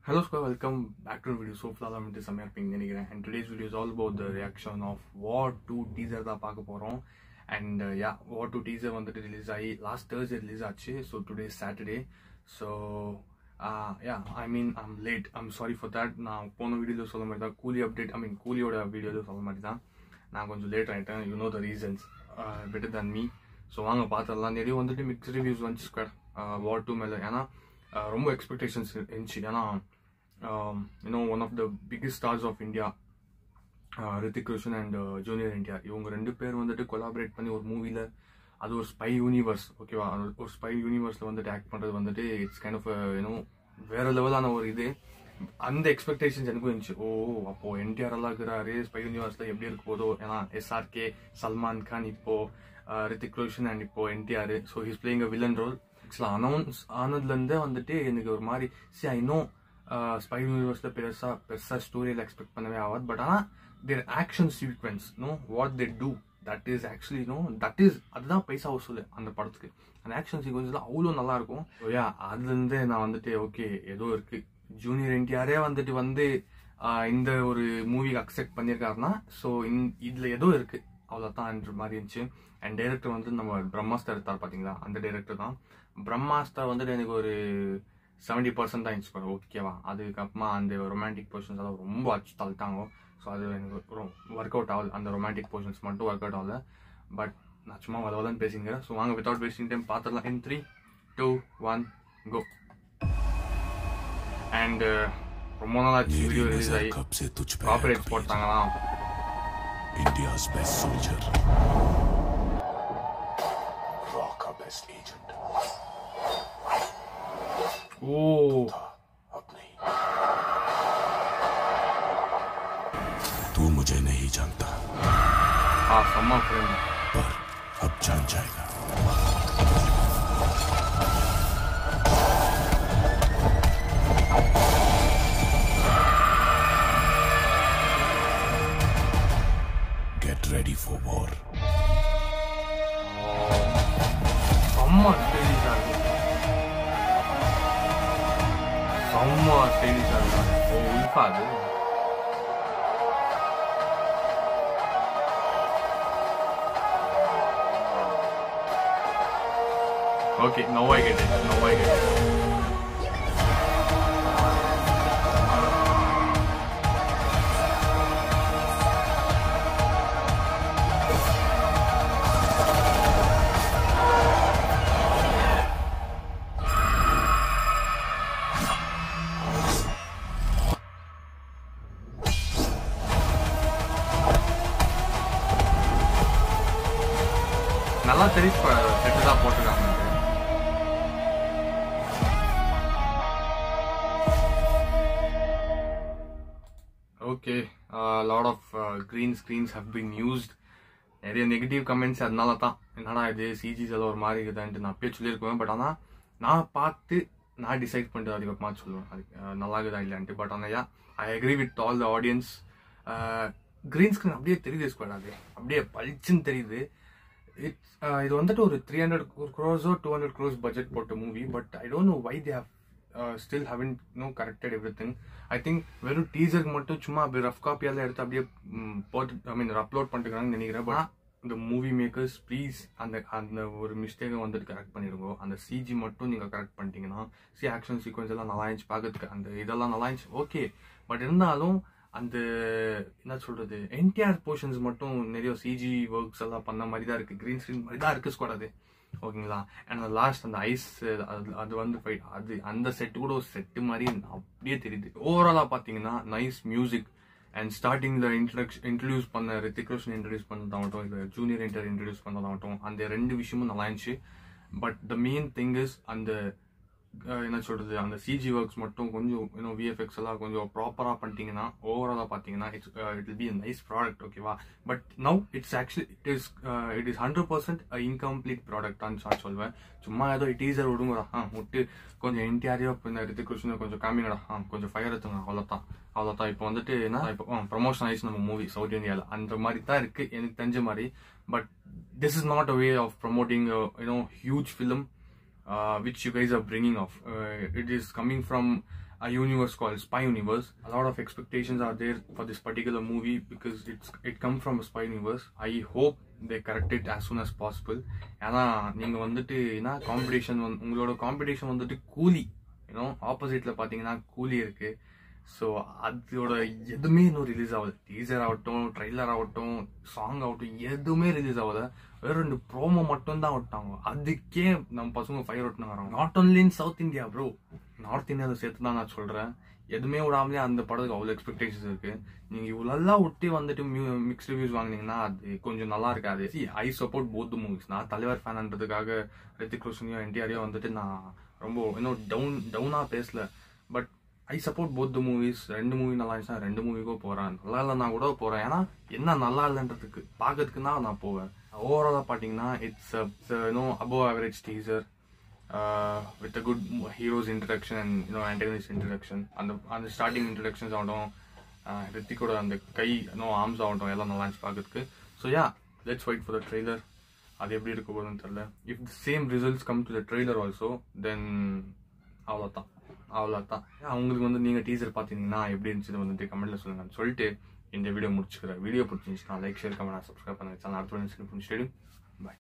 Hello squad, welcome back to the video. So far I'm Samir Ping and today's video is all about the reaction of War 2 teaser da paaka porom. And yeah, War 2 teaser vandittu release aayi last Thursday release aachu. So today is Saturday. So yeah, I mean I'm late. I'm sorry for that. Na pona video lo solla maari Coolie update, I mean Coolie oda video lo solla maari dhaan. Na konjam late aayiten. You know the reasons better than me. So vaanga paathalam. Neriya vandittu mixed reviews vanchu squad. War 2 mela yana ரொம்ப expectations இருந்துச்சு. ஏன்னா one of the biggest stars of India, Hrithik Roshan and Junior NTR, இவங்க ரெண்டு பேர் வந்துட்டு collaborate பண்ணி ஒரு மூவில அது ஒரு ஸ்பை யூனிவர்ஸ், ஓகேவா, ஒரு ஸ்பை யூனிவர்ஸ்ல வந்துட்டு ஆக்ட் பண்றது வந்துட்டு இட்ஸ் கைண்ட் ஆஃப் வேற லெவலான ஒரு இது. அந்த எக்ஸ்பெக்டேஷன்ஸ் எனக்கும் இருந்துச்சு. அப்போ என்டிஆர் எல்லாம் இருக்கிறாரு ஸ்பை யூனிவர்ஸ்ல, எப்படி இருக்க போதோ. ஏன்னா SRK, சல்மான் கான், இப்போ ரித்திக் ரோஷன் அண்ட் இப்போ NTR. So he's playing a villain role. ஆக்சுவலாக அனௌன்ஸ் ஆனதுலேருந்தே வந்துட்டு எனக்கு ஒரு மாதிரி ஐ நோ ஸ்பை யூனிவர்ஸில் பெருசாக ஸ்டோரியில் எக்ஸ்பெக்ட் பண்ணவே ஆகாது. பட் ஆனால் தேர் action sequence what they do that is actually அதுதான் பைசா வசூல் அந்த படத்துக்கு. அந்த ஆக்ஷன் சீக்வன்ஸ்லாம் அவ்வளோ நல்லா இருக்கும். யா, அதுலேருந்தே நான் வந்துட்டு ஓகே ஏதோ இருக்கு. ஜூனியர் என்டிஆரே வந்துட்டு இந்த ஒரு மூவிக்கு அக்செப்ட் பண்ணியிருக்காருன்னா ஸோ இதில் ஏதோ இருக்கு, அவ்வளோதான்ன்ற மாதிரி இருந்துச்சு. அண்ட் டைரக்டர் நம்ம பிரம்மாஸ்டர் எடுத்தார் பார்த்தீங்களா, அந்த டைரக்டர் தான். பிரம்மாஸ்டர் வந்துட்டு எனக்கு ஒரு 70% தான் இருந்துச்சு, ஓகேவா. அதுக்கப்புறமா அந்த ரொமான்டிக் போர்ஷன்ஸ் எல்லாம் ரொம்ப அச்சு தள்ளிட்டாங்க. ஸோ அது எனக்கு ஒர்க் அவுட் ஆகல, அந்த ரொமான்டிக் போர்ஷன்ஸ் மட்டும் ஒர்க் அவுட் ஆகல. பட் நான் சும்மா வரதான் பேசிக்கிறேன். ஸோ வாங்க வித்தவுட் வேஸ்டிங் டைம் பார்த்துடலாம். இன் 3, 2, 1 கோ. அண்ட் ரொம்ப நாளாச்சு வீடியோ ரிலீஸ் ஆகி cooperate போட்டாங்களாம். India's best soldier, Rock best agent. अब नहीं, तू मुझे नहीं जानता, सम्मा फ्रेंड, पर अब जान जाएगा. Ready for war. Samma stylish ஆகுது. உல்ஃபாது. Okay, now I get it. நல்லா தெரியுது, செட்டு தான் போட்டுருக்காங்க. Okay, lot of green screens have been used. நிறைய நெகட்டிவ் கமெண்ட்ஸ் அதனால தான், என்னடா இது சிஜிஸ் எல்லாம் ஒரு மாதிரி இருக்குதான்ட்டு நான் அப்பயே சொல்லியிருக்குவேன். பட் ஆனால் நான் பார்த்து நான் டிசைட் பண்ணிட்டு அதுக்கப்புறமா சொல்லுவேன் அது நல்லா இருக்குதா இல்லைன்ட்டு. பட் ஆனால் I agree with all the audience. Green screen அப்படியே தெரியுது ஸ்குவாட், அது அப்படியே பளிச்சுன்னு தெரியுது. இது வந்துட்டு ஒரு 300 crores or 200 crores பட்ஜெட் போட்ட movie. But I don't know why they have still haven't corrected everything. I think வெறும் டீசருக்கு மட்டும் சும்மா அப்படியே ரஃப் காப்பியெல்லாம் எடுத்து அப்படியே போட்டு அப்லோட் பண்ணிட்டுருக்காங்கன்னு நினைக்கிறேன். பட் இந்த மூவி மேக்கர்ஸ் ப்ளீஸ் அந்த ஒரு மிஸ்டேக்கை வந்துட்டு கரெக்ட் பண்ணிடுங்க. அந்த சிஜி மட்டும் நீங்கள் கரெக்ட் பண்ணிட்டீங்கன்னா ஆக்ஷன் சீக்வன்ஸ் எல்லாம் நல்லா இருந்துச்சு பார்க்கறதுக்கு, அந்த இதெல்லாம் நல்லா இருந்துச்சு, ஓகே. பட் இருந்தாலும் அந்த என்ன சொல்றது, என்டிஆர் போர்ஷன்ஸ் மட்டும் நிறைய சிஜி ஒர்க்ஸ் எல்லாம் பண்ண மாதிரி தான் இருக்கு, கிரீன் ஸ்கிரீன் மாதிரி தான் இருக்கு ஸ்குவாட், ஓகேங்களா. அண்ட் லாஸ்ட் அந்த ஐஸ் அது வந்து ஃபைட், அது அந்த செட்டு கூட ஒரு செட்டு மாதிரி அப்படியே தெரியுது. ஓவராலாக பார்த்தீங்கன்னா நைஸ் மியூசிக். அண்ட் ஸ்டார்டிங்ல இன்ட்ரடியூஸ் பண்ண ரித்திக் ரோஷன் இன்ட்ரடியூஸ் பண்ணதாகட்டும், இல்லை ஜூனியர் என்டிஆர் இன்ட்ரடியூஸ் பண்ணதாகட்டும், அந்த ரெண்டு விஷயமும் நல்லா இருந்துச்சு. But the main thing is அந்த என்ன சொல்றது, அந்த சிஜி ஒர்க்ஸ் மட்டும் கொஞ்சம் விஎஃப்எக்ஸ் எல்லாம் கொஞ்சம் ப்ராப்பரா பண்ணிட்டீங்கன்னா ஓவராலா பாத்தீங்கன்னா it will be a nice product, ஓகேவா. But now it's actually it is 100% incomplete product தான் நான் சொல்வேன். சும்மா ஏதோ டீசர் விடுங்கடா, விட்டு கொஞ்சம் என்டிஆரையோ ரித்திக் ரோஷன் கொஞ்சம் காமிங்கடா, கொஞ்சம் ஃபயர் எடுத்துங்க, அவ்வளோதான். இப்போ வந்துட்டு என்ன, இப்போ ப்ரமோஷன் ஆயிடுச்சு நம்ம மூவி சவுத் இந்தியாவில், அந்த மாதிரி தான் இருக்கு எனக்கு தெரிஞ்ச மாதிரி. But this is not a way of promoting huge film which you guys are bringing off. It is coming from a universe called Spy Universe. A lot of expectations are there for this particular movie because it comes from a spy universe. I hope they correct it as soon as possible. ஏன்னா நீங்கள் வந்துட்டு என்ன competition உங்களோட competition வந்துட்டு கூலி, ஆப்போசிட்டில் பார்த்தீங்கன்னா கூலி இருக்குது. ஸோ அதோட எதுவுமே இன்னும் ரிலீஸ் ஆகுது. டீசர் ஆகட்டும், ட்ரெய்லர் ஆகட்டும், சாங் ஆகட்டும், எதுவுமே ரிலீஸ் ஆகுது. வேறு 2 ப்ரோமோ மட்டும்தான் விட்டாங்க. அதுக்கே நம்ம பசங்க ஃபயர் விட்டுன்னு வராங்க. Not only in South India bro, north இந்தியாவில் சேர்த்து தான் நான் சொல்கிறேன். எதுவுமே விடாமலே அந்த படத்துக்கு அவ்வளோ எக்ஸ்பெக்டேஷன்ஸ் இருக்குது. நீங்கள் இவ்வளோலாம் விட்டு வந்துட்டு மிக்ஸ்ட் ரிவ்யூஸ் வாங்கினீங்கன்னா அது கொஞ்சம் நல்லா இருக்காது. I support both the movies. நான் தலைவர் ஃபேன்ன்றதுக்காக ரித்திக் ரோஷனையோ என்டிஆரையோ வந்துட்டு நான் ரொம்ப இன்னும் டவுனாக பேசல. But I support both the movies. 2 movie நல்லா இருந்துச்சுன்னா 2 மூவிக்கும் போகிறேன். நல்லா இல்லைன்னா கூட போகிறேன். ஏன்னா என்ன நல்லா இல்லைன்றதுக்கு பார்க்கறதுக்கு தான் நான் போவேன். ஓவராலாக பார்த்தீங்கன்னா it's above average teaser with a good heroes introduction and antagonist introduction. அந்த ஸ்டார்டிங் இன்ட்ரடக்ஷன்ஸ் ஆகட்டும், ரித்திக்கோட அந்த கை ஆர்ம்ஸ் ஆகட்டும், எல்லாம் நல்லா இருந்துச்சு பார்க்கறதுக்கு. So let's wait for the trailer. அது எப்படி இருக்க போகுதுன்னு தெரியல. If the same results come to the trailer also then அவ்வளோதான். அவங்களுக்கு வந்து நீங்கள் டீசர் பார்த்தீங்கன்னா எப்படி இருந்துச்சு வந்துட்டு கமெண்ட்டில் சொல்லுங்கன்னு சொல்லிட்டு இந்த வீடியோ முடிச்சுக்கிறேன். வீடியோ பிடிச்சிருந்துச்சுன்னா லைக், ஷேர், கமெண்ட், சப்ஸ்கிரைப் பண்ணுங்க. சேனல் அடுத்த